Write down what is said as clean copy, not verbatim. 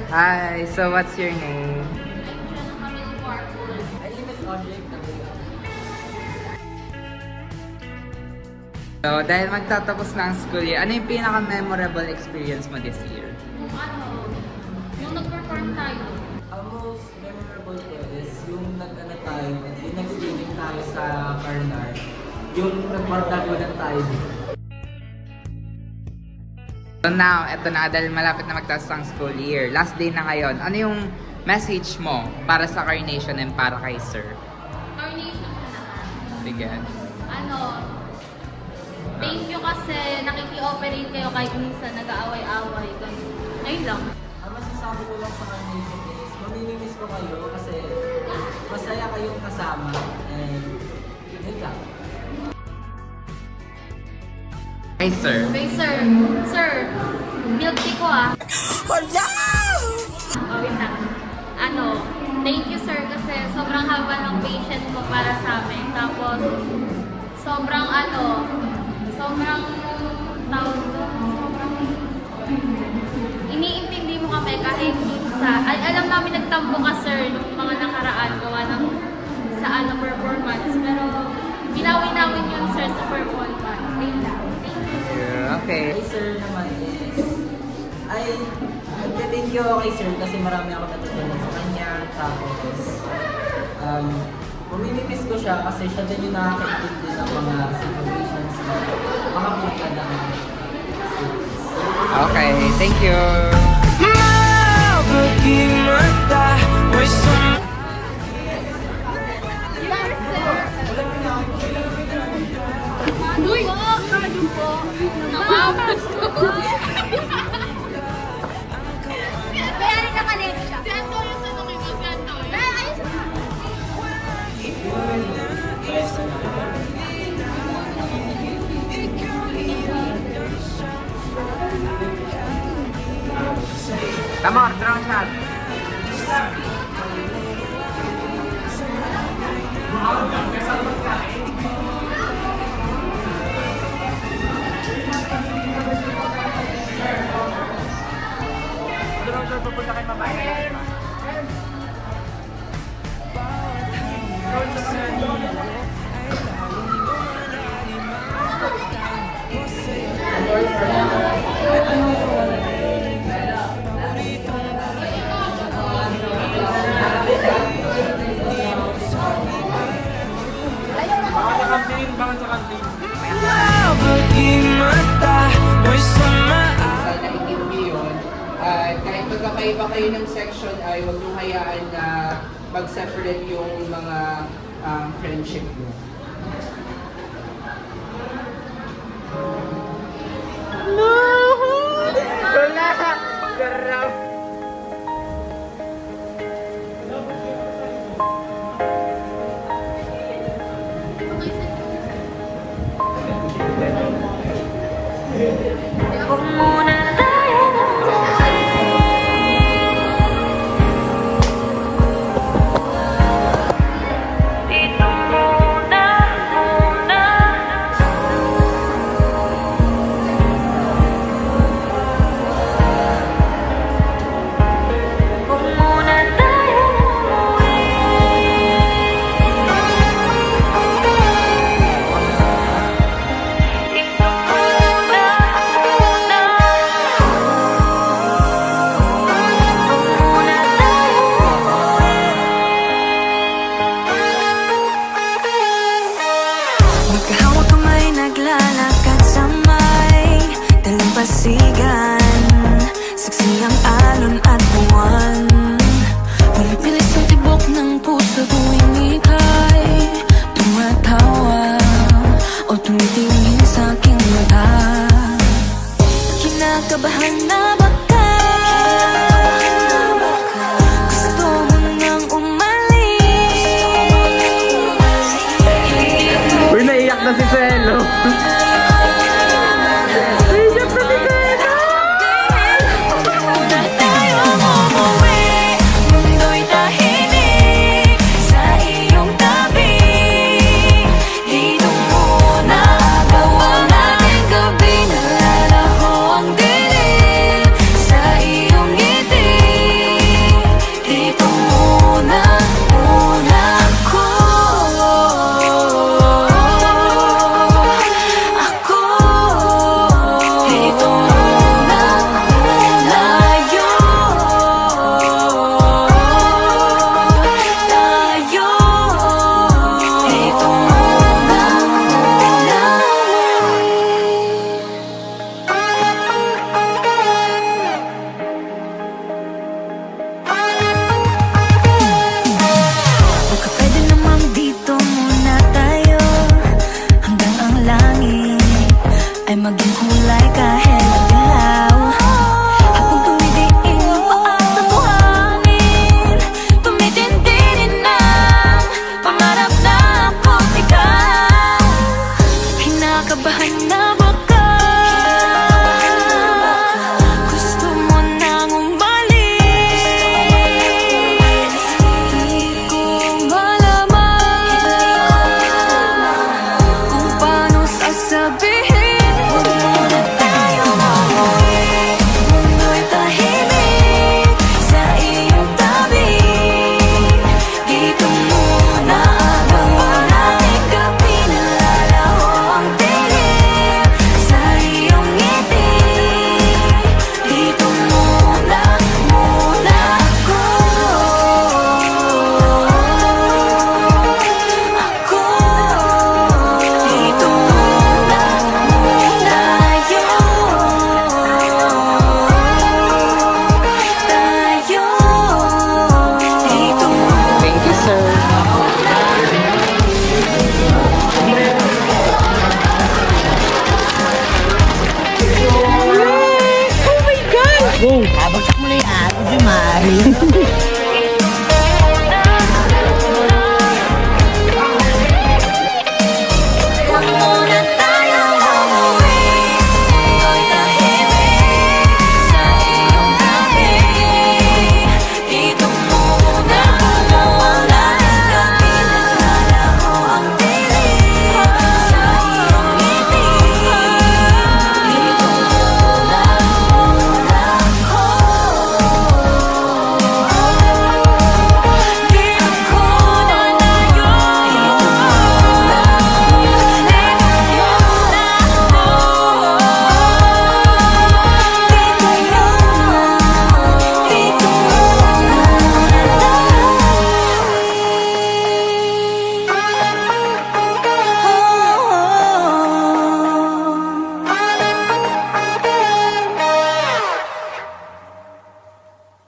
Hi, so what's your name? My name is Audrey. So, dahil magtatapos na ang school year, ano yung pinaka-memorable experience mo this year? Yung nag-perform tayo. Ang most memorable ko is yung nag-ano tayo, yung nag-streaming tayo sa Carnar. Yung nag-partagulan tayo. So now, eto na dahil malapit na magtatapos ang school year. Last day na ngayon. Ano yung message mo para sa Carnation and para kay Sir? Carnation na lahat. Sige. Thank you kasi nakiki-operate kayo kahit minsan nag-aaway-away. Ganun. Ayun lang. Ang masasabi ko lang sa Carnation is, mamimimiss ko kayo kasi masaya kayong kasama. And yun lang. Hey Sir. Okay, sir. Sir, milk tea ko ah. Wala! Oh, wait lang. Thank you sir kasi sobrang haba ng patient mo para sa amin. Tapos, sobrang tawag doon, sobrang iniintindi mo kami kahit minsan. Alam namin nagtampo ka sir nung mga nakaraan gawa ng sa performance. Pero, binawi namin yun sir sa performance. Ayun lang. Thank you. Okay. Kay Sir naman is, nagte-thank you ako kay Sir kasi marami ako natutunan sa kanya. Tapos, mamimimiss ko siya kasi siya din yung nakakaintindi ng mga situations na mga pinagdadaan. Okay, thank you. Uy! Radyo po! Namamas ko! Kaya rin nakalit siya. Si Antonio sa nung si Antonio. Come on, drone shot. Drone shot pupunta kay Mama. Sa na-interview yun, kahit magkakaiba kayo ng section ay huwag nyo hayaan na mag-separate yung mga friendship nyo. No! Wala! Garap! Huwag muna tayo umuwi. Dito muna. Huwag muna tayo umuwi. Dito muna. Magkahawak kamay, naglalakad sa may dalampasigan. Saksi ang alon at buwan. Pumipilis ang tibok ng puso tuwing ika'y tumatawa o tumitingin sa aking mata. Kinakabahan na baka gusto mo nang umalis. Uy, naiyak na si Celo. Muna tayo umuwi. Mundo'y tahimik sa iyong tabi. Dito muna agawan natin gabi. Nalalaho ang dilim. maging kulay kahit magdilaw. Habang tumidiin ang paa sa buhangin, tumitindi rin ang pangarap na ako't ikaw. Kinakabahan na baka gusto mo nang umalis. Di ko malaman kung paano sasabihin. Huwag muna tayo mauwi, mundo'y tahimik sa iyong tabi. Dito muna ang ating gabi, nalalaho ang dilim sa iyong ngiti. Dito muna ako. Dito muna tayo. Dito muna. Thank you, sir. Bagsak mo na yan, hindi maaari.